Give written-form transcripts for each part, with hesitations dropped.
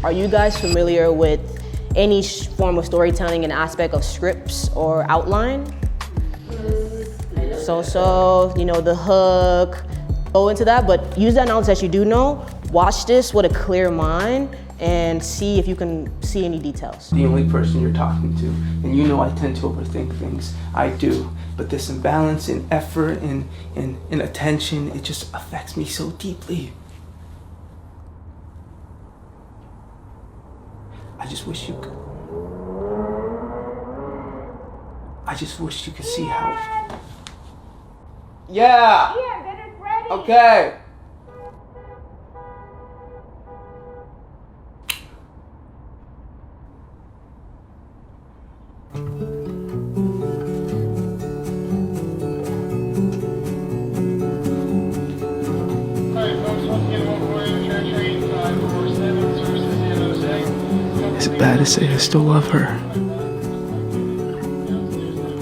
Are you guys familiar with any form of storytelling and aspect of scripts or outline? So, you know, the hook, go into that, but use that knowledge that you do know. Watch this with a clear mind and see if you can see any details. The only person you're talking to, and you know I tend to overthink things. I do, but this imbalance in effort and attention, it just affects me so deeply. I just wish you could see how. Yeah! Here, then it's ready! Okay! Is it bad to say I still love her?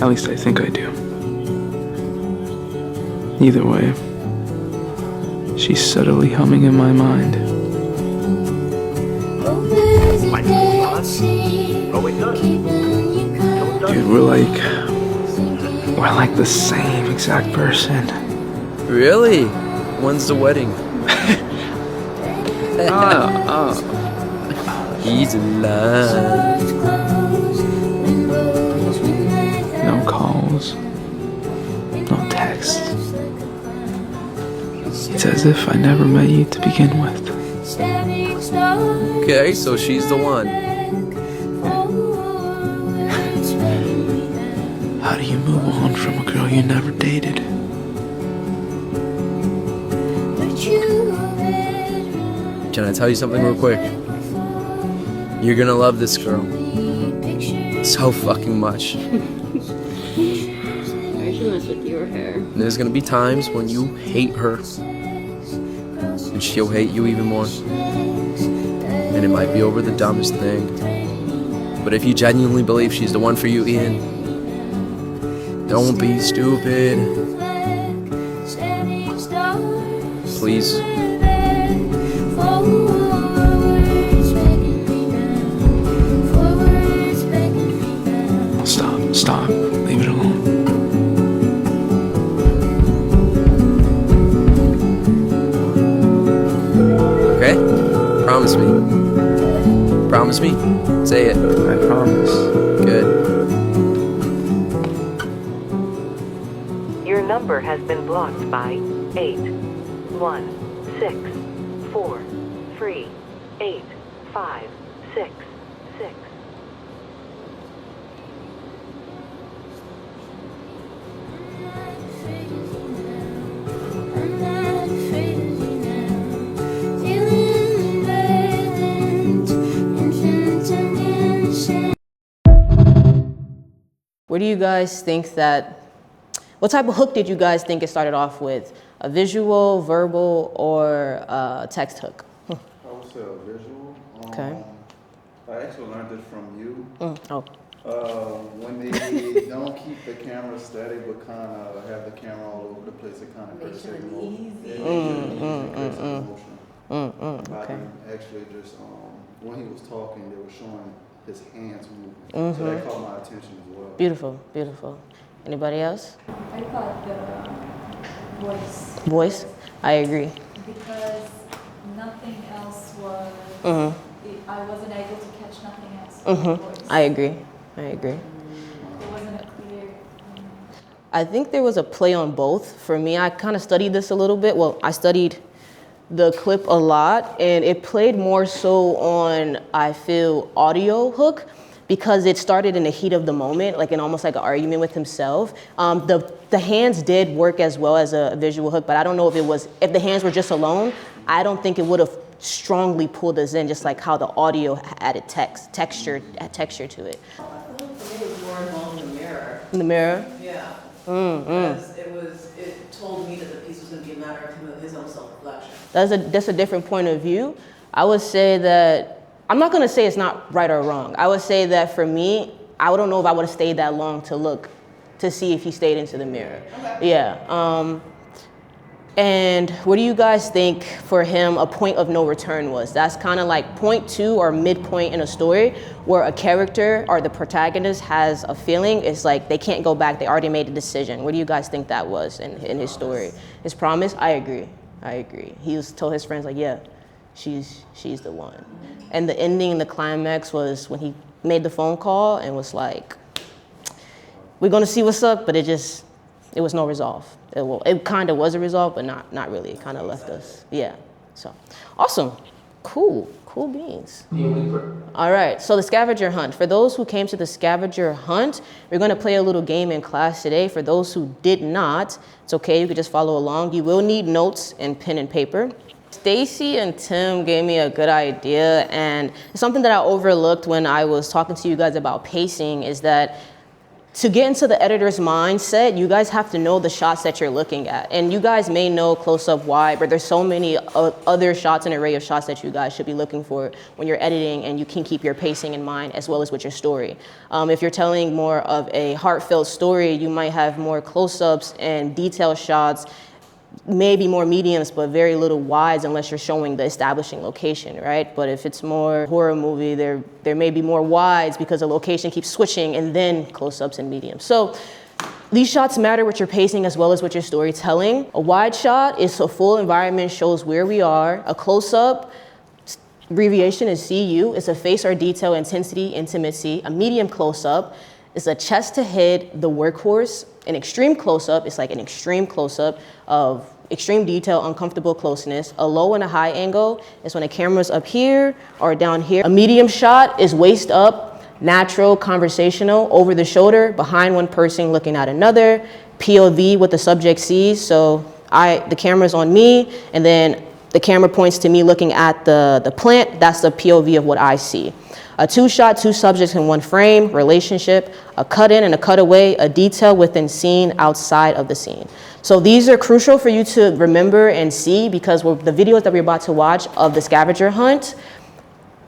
At least I think I do. Either way, she's subtly humming in my mind. Dude, we're like the same exact person. Really? When's the wedding? He's in love. No calls, no texts. It's as if I never met you to begin with. Okay, so she's the one. How do you move on from a girl you never dated? Can I tell you something real quick? You're gonna love this girl so fucking much. I should mess with your hair. There's gonna be times when you hate her, and she'll hate you even more. And it might be over the dumbest thing. But if you genuinely believe she's the one for you, Ian, don't be stupid. Please. Stop. Leave it alone. Okay? Promise me. Promise me? Say it. I promise. Good. Your number has been blocked by 816438566. Where do you guys think what type of hook did you guys think it started off with? A visual, verbal, or a text hook? I would say a visual. Okay. I actually learned it from you. When they don't keep the camera steady but kind of have the camera all over the place, it kind of creates emotion. Okay. Actually just, when he was talking, they were showing his hands moving. So that caught my attention as well. Beautiful, beautiful. Anybody else? I thought the voice. Voice? I agree. Because nothing else was, I wasn't able to catch nothing else. Voice. I agree. It wasn't a clear. I think there was a play on both. For me, I kind of studied this a little bit. Well, I studied the clip a lot, and it played more so on, I feel, audio hook, because it started in the heat of the moment, like in almost like an argument with himself. The hands did work as well as a visual hook, but I don't know if the hands were just alone, I don't think it would have strongly pulled us in, just like how the audio added texture to it. I think it was more involved in the mirror. In the mirror? Yeah. Because it told me that the piece was going to be a matter of his own self-reflection. That's a different point of view. I would say that, I'm not gonna say it's not right or wrong. I would say that for me, I don't know if I would have stayed that long to see if he stayed into the mirror. Okay. Yeah. And what do you guys think for him a point of no return was? That's kind of like point two or midpoint in a story where a character or the protagonist has a feeling. It's like they can't go back. They already made a decision. What do you guys think that was in his story? His promise? I agree. He told his friends like, yeah, she's the one. And the ending, the climax was when he made the phone call and was like, we're gonna see what's up, but it was no resolve. It kind of was a resolve, but not really. It kind of left us. Yeah. So awesome. Cool beans. All right. So the scavenger hunt. For those who came to the scavenger hunt, we're going to play a little game in class today. For those who did not, it's okay. You could just follow along. You will need notes and pen and paper. Stacy and Tim gave me a good idea, and something that I overlooked when I was talking to you guys about pacing is that to get into the editor's mindset, you guys have to know the shots that you're looking at. And you guys may know close-up wide, but there's so many other shots, an array of shots that you guys should be looking for when you're editing, and you can keep your pacing in mind as well as with your story. If you're telling more of a heartfelt story, you might have more close-ups and detail shots, maybe more mediums, but very little wides unless you're showing the establishing location, right? But if it's more horror movie, there may be more wides because the location keeps switching, and then close-ups and mediums. So these shots matter with your pacing as well as with your storytelling. A wide shot is a full environment, shows where we are. A close-up, abbreviation is CU, is a face or detail, intensity, intimacy. A medium close-up is a chest to head, the workhorse. An extreme close-up is like an extreme close-up of extreme detail, uncomfortable closeness. A low and a high angle is when the camera's up here or down here. A medium shot is waist up, natural, conversational, over the shoulder, behind one person looking at another. POV, what the subject sees. So the camera's on me, and then the camera points to me looking at the plant. That's the POV of what I see. A two-shot, two subjects in one frame, relationship, a cut-in and a cut-away, a detail within scene, outside of the scene. So these are crucial for you to remember and see, because the videos that we're about to watch of the scavenger hunt,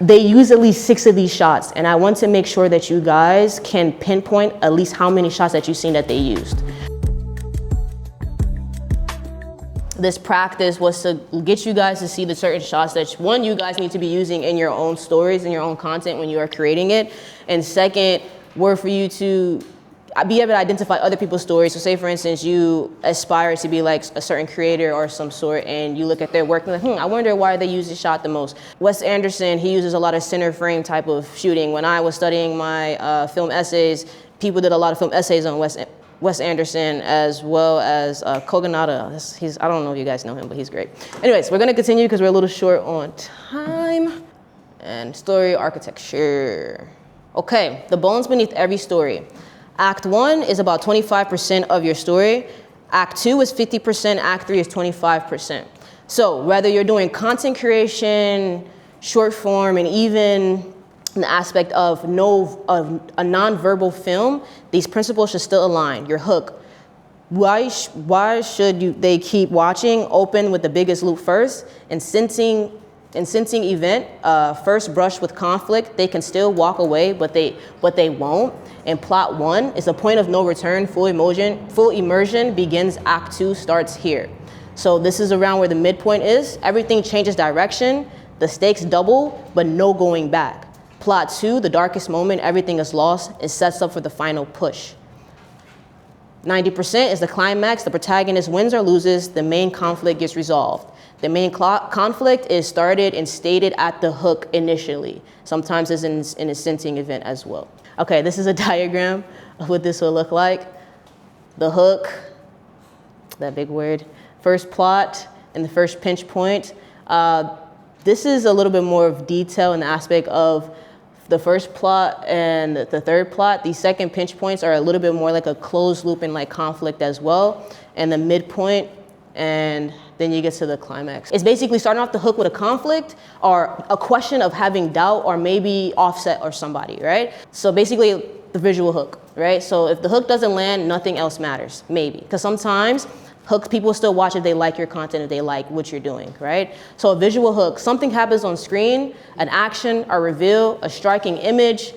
they use at least 6 of these shots. And I want to make sure that you guys can pinpoint at least how many shots that you've seen that they used. This practice was to get you guys to see the certain shots that, one, you guys need to be using in your own stories and your own content when you are creating it. And second, were for you to be able to identify other people's stories. So say, for instance, you aspire to be like a certain creator or some sort, and you look at their work and like, I wonder why they use this shot the most. Wes Anderson, he uses a lot of center frame type of shooting. When I was studying my film essays, people did a lot of film essays on Wes Anderson, as well as Kogonada. I don't know if you guys know him, but he's great. Anyways, we're gonna continue because we're a little short on time. And story architecture. Okay, the bones beneath every story. Act 1 is about 25% of your story. Act 2 is 50%, Act 3 is 25%. So whether you're doing content creation, short form, and even the aspect of a nonverbal film, these principles should still align. Your hook. Why should they keep watching? Open with the biggest loop first. In sensing event, first brush with conflict, they can still walk away, but they won't. And plot 1 is a point of no return. Full immersion begins. Act 2 starts here. So this is around where the midpoint is. Everything changes direction. The stakes double, but no going back. Plot 2, the darkest moment, everything is lost. It sets up for the final push. 90% is the climax. The protagonist wins or loses. The main conflict gets resolved. The main conflict is started and stated at the hook initially. Sometimes it's in a sensing event as well. Okay, this is a diagram of what this will look like. The hook, that big word, first plot, and the first pinch point. This is a little bit more of detail in the aspect of the first plot and the third plot. The second pinch points are a little bit more like a closed loop and like conflict as well. And the midpoint, and then you get to the climax. It's basically starting off the hook with a conflict or a question of having doubt or maybe Offset or somebody, right? So basically the visual hook, right? So if the hook doesn't land, nothing else matters, maybe. Because sometimes hooks, people still watch if they like your content, if they like what you're doing, right? So a visual hook, something happens on screen, an action, a reveal, a striking image,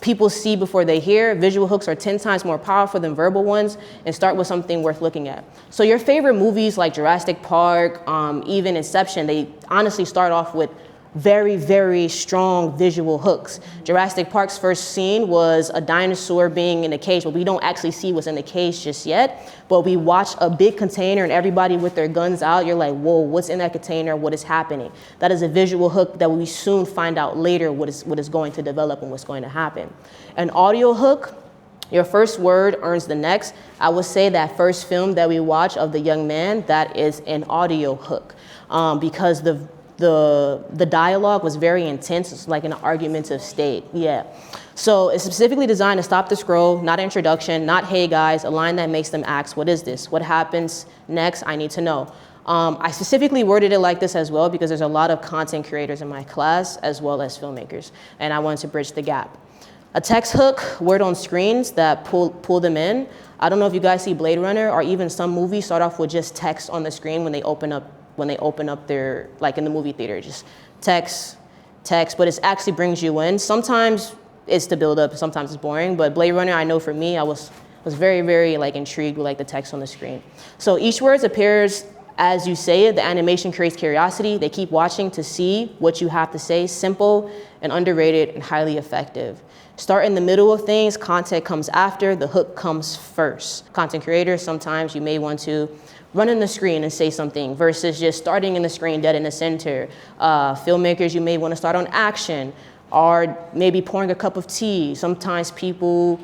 people see before they hear. Visual hooks are 10 times more powerful than verbal ones, and start with something worth looking at. So your favorite movies like Jurassic Park, even Inception, they honestly start off with very, very strong visual hooks. Jurassic Park's first scene was a dinosaur being in a cage, but we don't actually see what's in the cage just yet. But we watch a big container and everybody with their guns out. You're like, whoa, what's in that container? What is happening? That is a visual hook that we soon find out later what is going to develop and what's going to happen. An audio hook, your first word earns the next. I would say that first film that we watch of the young man, that is an audio hook, because the dialogue was very intense. It's like an argumentative state. Yeah. So it's specifically designed to stop the scroll, not introduction, not hey guys, a line that makes them ask, what is this? What happens next? I need to know. I specifically worded it like this as well because there's a lot of content creators in my class as well as filmmakers, and I wanted to bridge the gap. A text hook, word on screens that pull them in. I don't know if you guys see Blade Runner or even some movies start off with just text on the screen when they open up their, like in the movie theater, just text, but it actually brings you in. Sometimes it's to build up, sometimes it's boring, but Blade Runner, I know for me, I was very, very like intrigued with like the text on the screen. So each word appears as you say it. The animation creates curiosity. They keep watching to see what you have to say. Simple and underrated and highly effective. Start in the middle of things, content comes after, the hook comes first. Content creators, sometimes you may want to run in the screen and say something versus just starting in the screen dead in the center. Filmmakers, you may want to start on action or maybe pouring a cup of tea. Sometimes people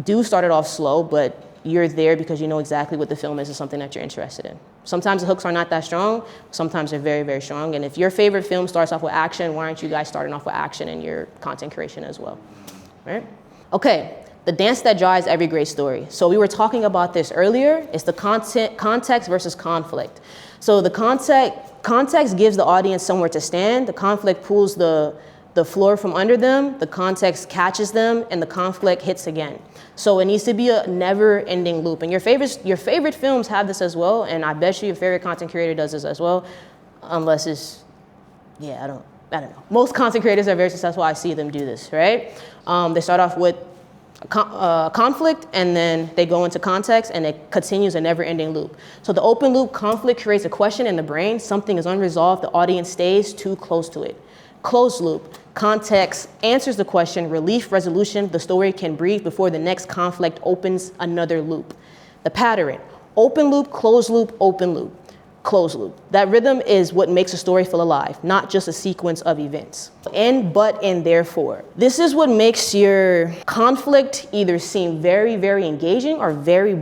do start it off slow, but you're there because you know exactly what the film is or something that you're interested in. Sometimes the hooks are not that strong, sometimes they're very, very strong. And if your favorite film starts off with action, why aren't you guys starting off with action in your content creation as well, right? Okay. The dance that drives every great story. So we were talking about this earlier. It's the context versus conflict. So the context gives the audience somewhere to stand. The conflict pulls the floor from under them. The context catches them, and the conflict hits again. So it needs to be a never-ending loop. And your favorite films have this as well. And I bet you your favorite content creator does this as well, unless it's, yeah, I don't know. Most content creators are very successful. I see them do this, right? They start off with conflict, and then they go into context, and it continues a never-ending loop. So the open loop conflict creates a question in the brain. Something is unresolved. The audience stays too close to it. Closed loop, context answers the question. Relief, resolution, the story can breathe before the next conflict opens another loop. The pattern, open loop, closed loop, open loop, closed loop. That rhythm is what makes a story feel alive, not just a sequence of events. And, but, and therefore. This is what makes your conflict either seem very, very engaging or very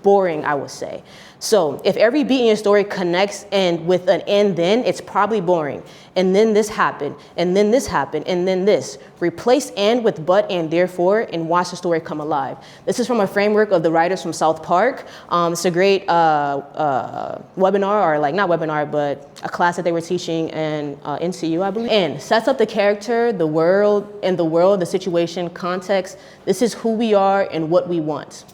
boring, I would say. So if every beat in your story connects and with an and then, it's probably boring. And then this happened, and then this happened, and then this. Replace and with but and therefore, and watch the story come alive. This is from a framework of the writers from South Park. It's a great webinar, or like not webinar, but a class that they were teaching in NCU, I believe. And sets up the character, the world, the situation, context. This is who we are and what we want.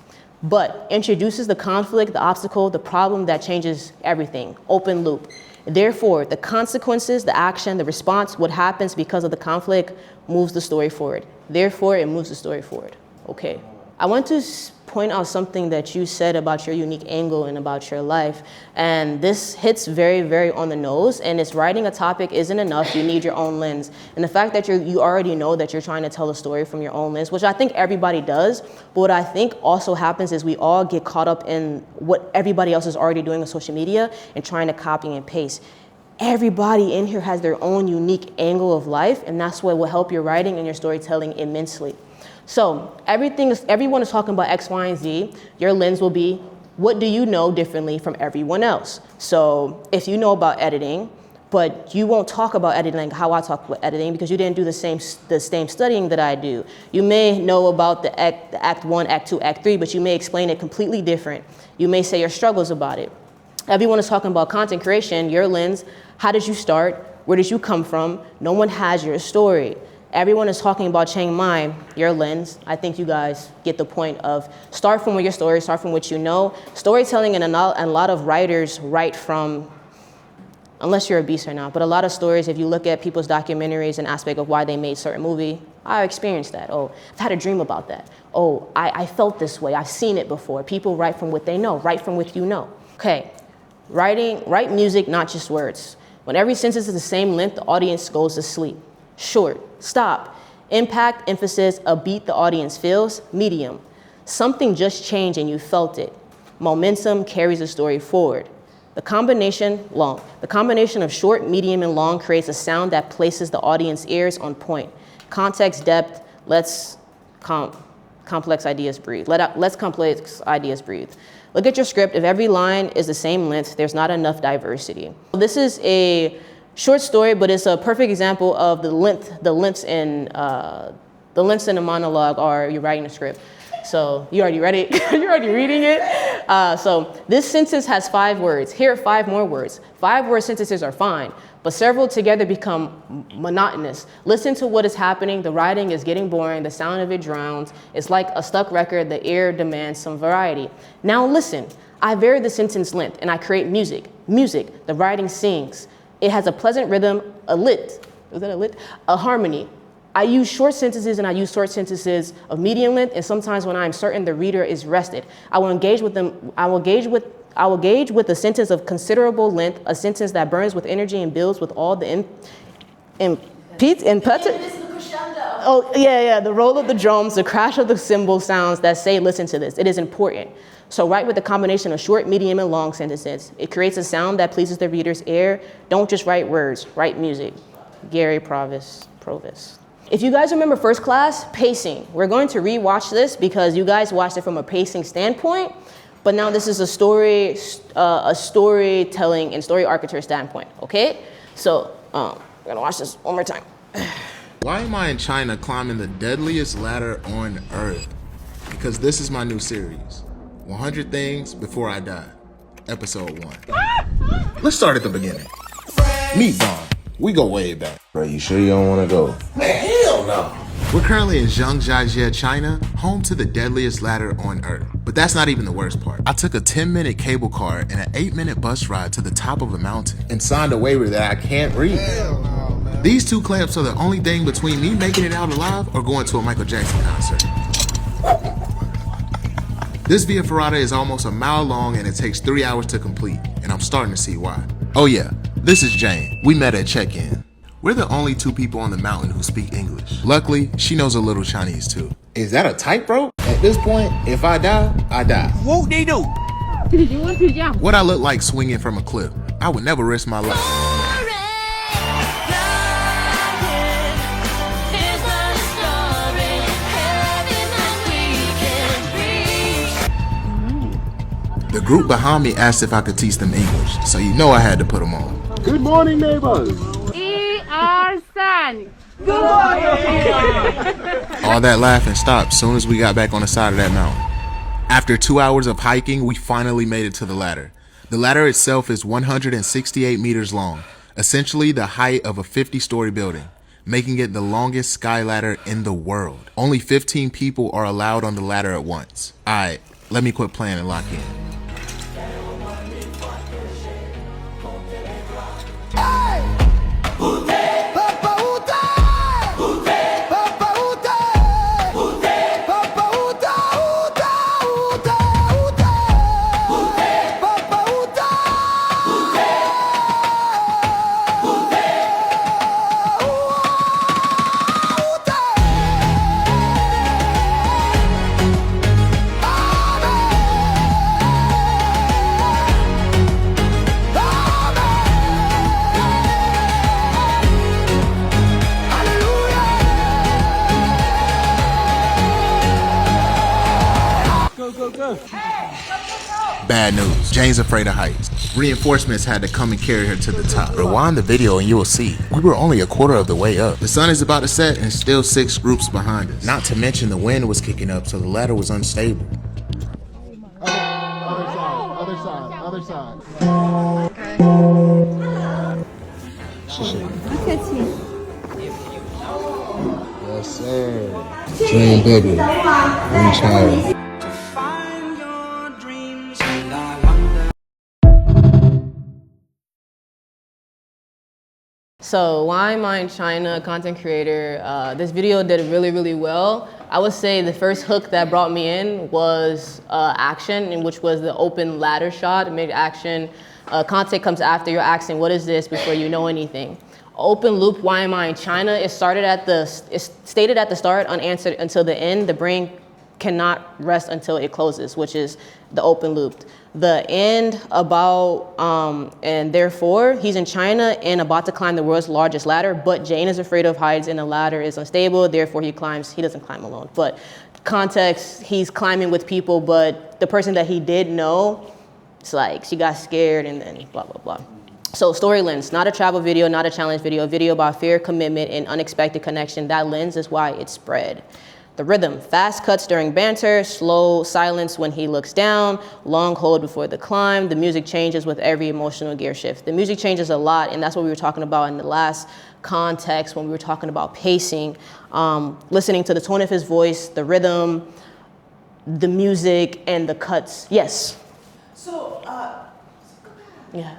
But introduces the conflict, the obstacle, the problem that changes everything. Open loop. Therefore, the consequences, the action, the response, what happens because of the conflict moves the story forward. Therefore, it moves the story forward. Okay. I want to point out something that you said about your unique angle and about your life. And this hits very, very on the nose. And it's writing a topic isn't enough. You need your own lens. And the fact that you already know that you're trying to tell a story from your own lens, which I think everybody does. But what I think also happens is we all get caught up in what everybody else is already doing on social media and trying to copy and paste. Everybody in here has their own unique angle of life. And that's what will help your writing and your storytelling immensely. So everyone is talking about X, Y, and Z. Your lens will be, what do you know differently from everyone else? So if you know about editing, but you won't talk about editing like how I talk about editing because you didn't do the same studying that I do. You may know about the act 1, act 2, act 3, but you may explain it completely different. You may say your struggles about it. Everyone is talking about content creation, your lens. How did you start? Where did you come from? No one has your story. Everyone is talking about Chiang Mai, your lens. I think you guys get the point of start from your story, start from what you know. Storytelling, and a lot of writers write from unless you're a beast or not. But a lot of stories, if you look at people's documentaries and aspect of why they made certain movie, I experienced that. Oh, I've had a dream about that. Oh, I felt this way. I've seen it before. People write from what they know, write from what you know. Okay, write music, not just words. When every sentence is the same length, the audience goes to sleep. Short, stop. Impact, emphasis, a beat the audience feels. Medium, something just changed and you felt it. Momentum carries the story forward. The combination of short, medium, and long creates a sound that places the audience ears on point. Context, depth, let's complex ideas breathe. Let's complex ideas breathe. Look at your script. If every line is the same length, there's not enough diversity. This is a short story, but it's a perfect example of the lengths in a monologue, or you're writing a script. So you already read it. You're already reading it. So this sentence has 5 words. Here are 5 more words. 5-word sentences are fine, but several together become monotonous. Listen to what is happening. The writing is getting boring. The sound of it drowns. It's like a stuck record. The ear demands some variety. Now listen. I vary the sentence length and I create music. Music. The writing sings. It has a pleasant rhythm, a harmony. I use short sentences and I use short sentences of medium length, and sometimes when I'm certain the reader is rested, I will gauge with a sentence of considerable length, a sentence that burns with energy and builds with all the the roll of the drums, the crash of the cymbal sounds that say, listen to this. It is important. So write with a combination of short, medium, and long sentences. It creates a sound that pleases the reader's ear. Don't just write words, write music. Gary Provis. If you guys remember first class, pacing. We're going to rewatch this because you guys watched it from a pacing standpoint, but now this is a storytelling and story architecture standpoint, okay? So we're gonna watch this one more time. Why am I in China climbing the deadliest ladder on earth? Because this is my new series, 100 Things Before I Die, episode 1. Let's start at the beginning. Meet Bond. We go way back. Bro, you sure you don't want to go? Man, hell no. We're currently in Zhangjiajie, China, home to the deadliest ladder on earth. But that's not even the worst part. I took a 10-minute cable car and an 8-minute bus ride to the top of a mountain and signed a waiver that I can't read. Hell no, man. These 2 clamps are the only thing between me making it out alive or going to a Michael Jackson concert. This Via Ferrata is almost a mile long and it takes 3 hours to complete, and I'm starting to see why. Oh yeah, this is Jane. We met at check-in. We're the only 2 people on the mountain who speak English. Luckily, she knows a little Chinese too. Is that a tightrope? At this point, if I die, I die. What they do? What I look like swinging from a cliff. I would never risk my life. The group behind me asked if I could teach them English, so you know I had to put them on. Good morning, neighbors. All that laughing stopped soon as we got back on the side of that mountain. After 2 hours of hiking, we finally made it to the ladder. The ladder itself is 168 meters long, essentially the height of a 50-story building, making it the longest sky ladder in the world. Only 15 people are allowed on the ladder at once. Alright, let me quit playing and lock in. Bad news. Jane's afraid of heights. Reinforcements had to come and carry her to the top. Rewind the video and you will see. We were only a quarter of the way up. The sun is about to set and still 6 groups behind us. Not to mention the wind was kicking up, so the ladder was unstable. Other side. Yes, sir. Dream bigger. Dream child. So why am I in China, content creator? This video did really, really well. I would say the first hook that brought me in was action, in which was the open ladder shot, mid-action. Content comes after you're asking, what is this, before you know anything. Open loop, why am I in China? It's stated at the start, unanswered until the end. The brain cannot rest until it closes, which is the open loop. The end, about, and therefore, he's in China and about to climb the world's largest ladder, but Jane is afraid of heights and the ladder is unstable, therefore he doesn't climb alone. But context, he's climbing with people, but the person that he did know, it's like she got scared and then blah, blah, blah. So story lens, not a travel video, not a challenge video, a video about fear, commitment, and unexpected connection. That lens is why it spread. The rhythm, fast cuts during banter, slow silence when he looks down, long hold before the climb. The music changes with every emotional gear shift. The music changes a lot, and that's what we were talking about in the last context when we were talking about pacing. Listening to the tone of his voice, the rhythm, the music, and the cuts. Yes? So, Yeah.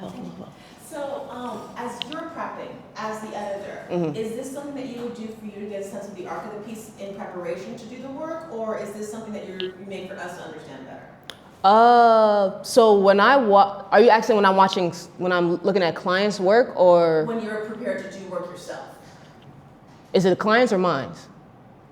So, as you're prepping, as the editor, is this something that you would do for you to get a sense of the arc of the piece in preparation to do the work, or is this something that you made for us to understand better? So when are you asking when I'm looking at clients' work, or? When you're prepared to do work yourself. Is it clients or mine?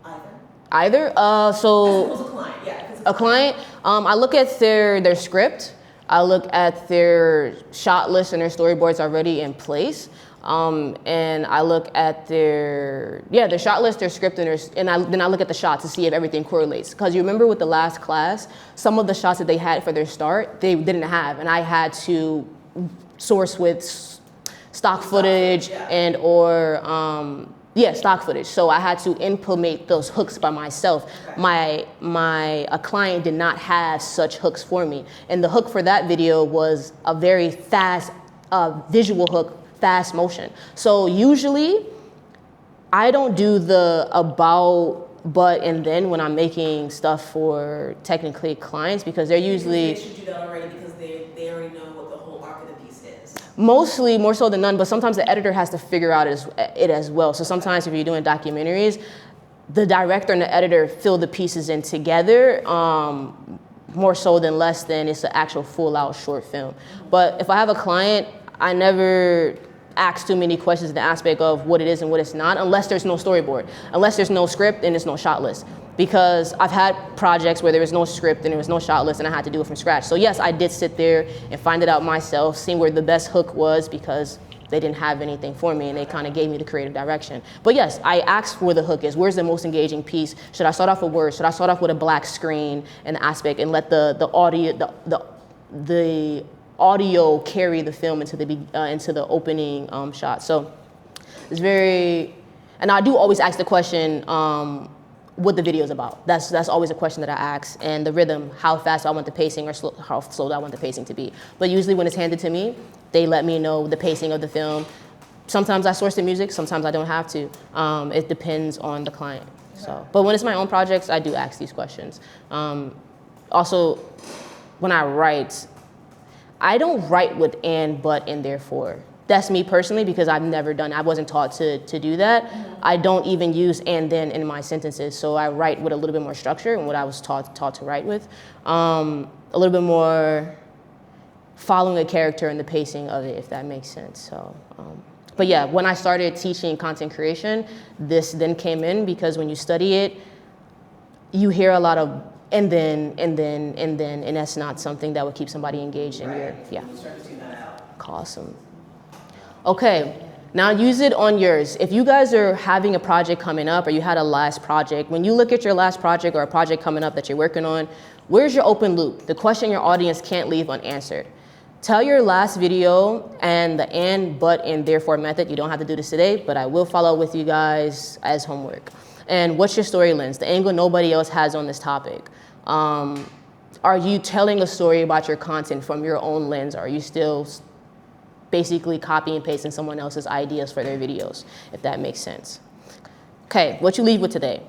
Either? Either? So. As a client, yeah. If it's A client, I look at their script. I look at their shot list and their storyboards already in place. And I look at their shot list, their script, then I look at the shots to see if everything correlates. Because you remember with the last class, some of the shots that they had for their start, they didn't have. And I had to source with stock footage and or, stock footage. So I had to implement those hooks by myself. Okay. A client did not have such hooks for me. And the hook for that video was a very fast visual hook, fast motion. So usually I don't do the about, but, and then when I'm making stuff for technically clients, because they're usually. They should do that already because they already know what the whole arc of the piece is. Mostly, more so than none, but sometimes the editor has to figure out it as well. So sometimes if you're doing documentaries, the director and the editor fill the pieces in together, more so than less than it's an actual full out short film. But if I have a client, I never ask too many questions in the aspect of what it is and what it's not, unless there's no storyboard, unless there's no script and there's no shot list. Because I've had projects where there was no script and there was no shot list and I had to do it from scratch. So yes, I did sit there and find it out myself, seeing where the best hook was because they didn't have anything for me and they kind of gave me the creative direction. But yes, I asked where the hook is. Where's the most engaging piece? Should I start off with words? Should I start off with a black screen and aspect and let the audio carry the film into the opening shot? So it's very, and I do always ask the question, what the video is about. That's always a question that I ask. And the rhythm, how fast I want the pacing or how slow I want the pacing to be. But usually when it's handed to me, they let me know the pacing of the film. Sometimes I source the music, sometimes I don't have to. It depends on the client. So, but when it's my own projects, I do ask these questions. Also, when I write, I don't write with and, but, and therefore. That's me personally because I've never done, I wasn't taught to do that. Mm-hmm. I don't even use and then in my sentences, so I write with a little bit more structure and what I was taught to write with. A little bit more following a character and the pacing of it, if that makes sense. So, but yeah, when I started teaching content creation, this then came in because when you study it, you hear a lot of and then, and that's not something that would keep somebody engaged in your, yeah. Awesome. Okay, now use it on yours. If you guys are having a project coming up or you had a last project, when you look at your last project or a project coming up that you're working on, where's your open loop? The question your audience can't leave unanswered. Tell your last video and the and, but, and therefore method. You don't have to do this today, but I will follow with you guys as homework. And what's your story lens? The angle nobody else has on this topic. Are you telling a story about your content from your own lens? Or are you still basically copy and pasting someone else's ideas for their videos, if that makes sense? Okay, what you leave with today.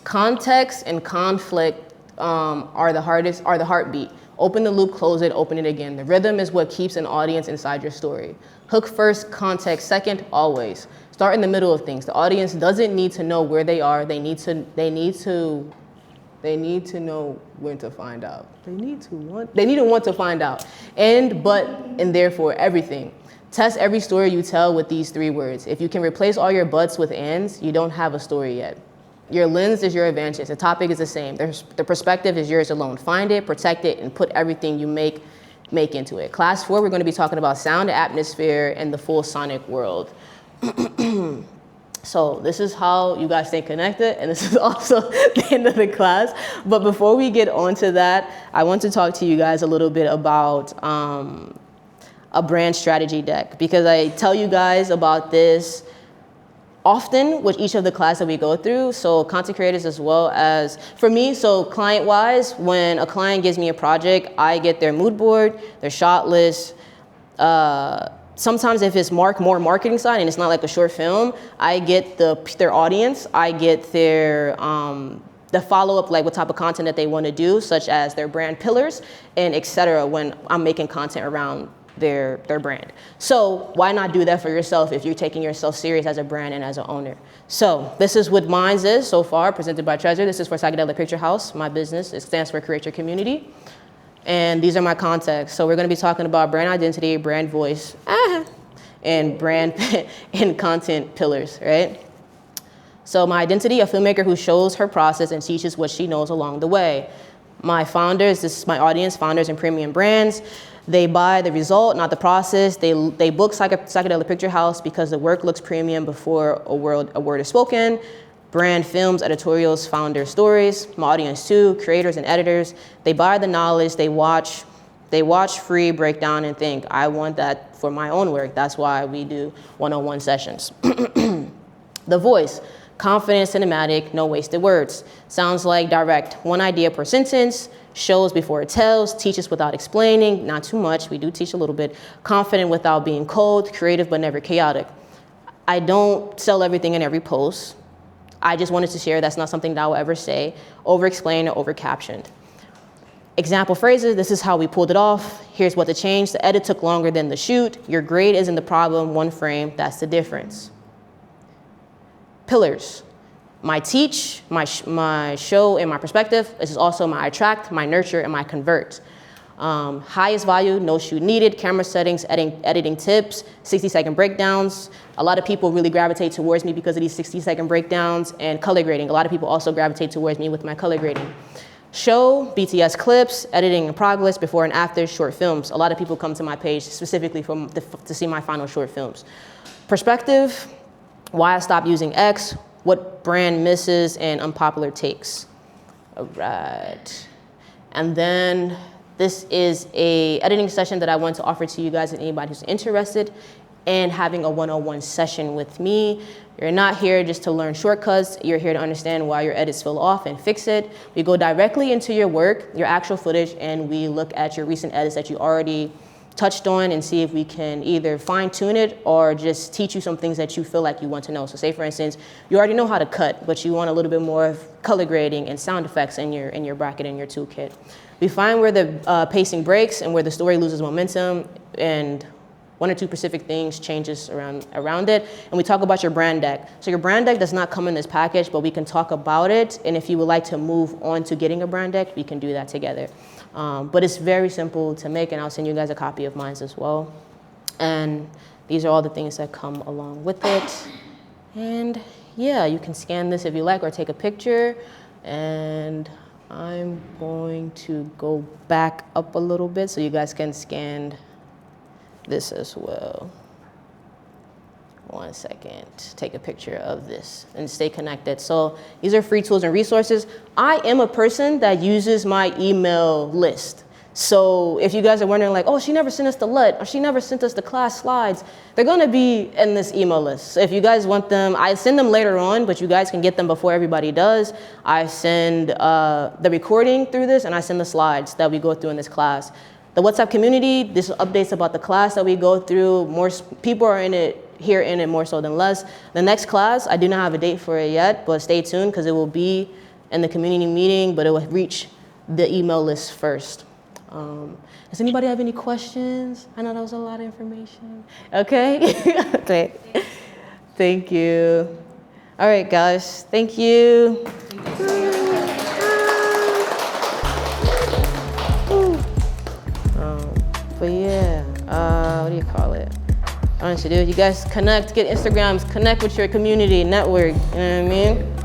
Context and conflict are the heartbeat. Open the loop, close it, open it again. The rhythm is what keeps an audience inside your story. Hook first, context second, always. Start in the middle of things. The audience doesn't need to know where they are. They need to know when to find out. They need to want to find out. And, but, and therefore, everything. Test every story you tell with these 3 words. If you can replace all your buts with ands, you don't have a story yet. Your lens is your advantage. The topic is the same. The perspective is yours alone. Find it, protect it, and put everything you make into it. Class 4, we're going to be talking about sound, atmosphere, and the full sonic world. So this is how you guys stay connected, and this is also the end of the class. But before we get on to that, I want to talk to you guys a little bit about a brand strategy deck, because I tell you guys about this often with each of the classes that we go through. So content creators as well as for me, so client-wise, when a client gives me a project, I get their mood board, their shot list. Sometimes if it's more marketing side and it's not like a short film, I get their audience, I get their the follow-up, like what type of content that they want to do, such as their brand pillars and etc. when I'm making content around their brand. So why not do that for yourself if you're taking yourself serious as a brand and as an owner? So this is what Minds is so far, presented by Treasure. This is for Psychedelic Picture House, my business. It stands for Create Your Community. And these are my contacts. So we're going to be talking about brand identity, brand voice, and brand and content pillars, right? So my identity, a filmmaker who shows her process and teaches what she knows along the way. My founders, this is my audience, founders and premium brands. They buy the result, not the process. They book Psychedelic Picture House because the work looks premium before a word is spoken. Brand films, editorials, founder stories. My audience too, creators and editors. They buy the knowledge, they watch free, break down, and think, I want that for my own work. That's why we do one-on-one sessions. The voice, confident, cinematic, no wasted words. Sounds like direct, one idea per sentence, shows before it tells, teaches without explaining, not too much, we do teach a little bit. Confident without being cold, creative but never chaotic. I don't sell everything in every post. I just wanted to share that's not something that I will ever say, over-explain or over-captioned. Example phrases, this is how we pulled it off. Here's what to change. The edit took longer than the shoot. Your grade isn't the problem, one frame, that's the difference. Pillars, my teach, my show, and my perspective. This is also my attract, my nurture, and my convert. Highest value, no shoot needed, camera settings, editing tips, 60-second breakdowns. A lot of people really gravitate towards me because of these 60-second breakdowns, and color grading. A lot of people also gravitate towards me with my color grading. Show, BTS clips, editing in progress, before and after, short films. A lot of people come to my page specifically to see my final short films. Perspective, why I stopped using X, what brand misses, and unpopular takes. All right. And then this is a editing session that I want to offer to you guys and anybody who's interested in having a one-on-one session with me. You're not here just to learn shortcuts. You're here to understand why your edits fell off and fix it. We go directly into your work, your actual footage, and we look at your recent edits that you already touched on and see if we can either fine-tune it or just teach you some things that you feel like you want to know. So say, for instance, you already know how to cut, but you want a little bit more of color grading and sound effects in your bracket and your toolkit. We find where the pacing breaks and where the story loses momentum, and one or two specific things changes around it. And we talk about your brand deck. So your brand deck does not come in this package, but we can talk about it. And if you would like to move on to getting a brand deck, we can do that together. But it's very simple to make, and I'll send you guys a copy of mine as well. And these are all the things that come along with it. And yeah, you can scan this if you like or take a picture. And I'm going to go back up a little bit so you guys can scan this as well. 1 second, take a picture of this and stay connected. So these are free tools and resources. I am a person that uses my email list. So if you guys are wondering like, oh, she never sent us the LUT or she never sent us the class slides, they're gonna be in this email list. So if you guys want them, I send them later on, but you guys can get them before everybody does. I send the recording through this, and I send the slides that we go through in this class. The WhatsApp community, this updates about the class that we go through. More people are in it more so than less. The next class, I do not have a date for it yet, but stay tuned because it will be in the community meeting, but it will reach the email list first. Does anybody have any questions? I know that was a lot of information. Okay. Okay. Thank you. All right, guys. Thank you. But yeah, what do you call it? Honestly, dude, you guys connect, get Instagrams, connect with your community, network, you know what I mean?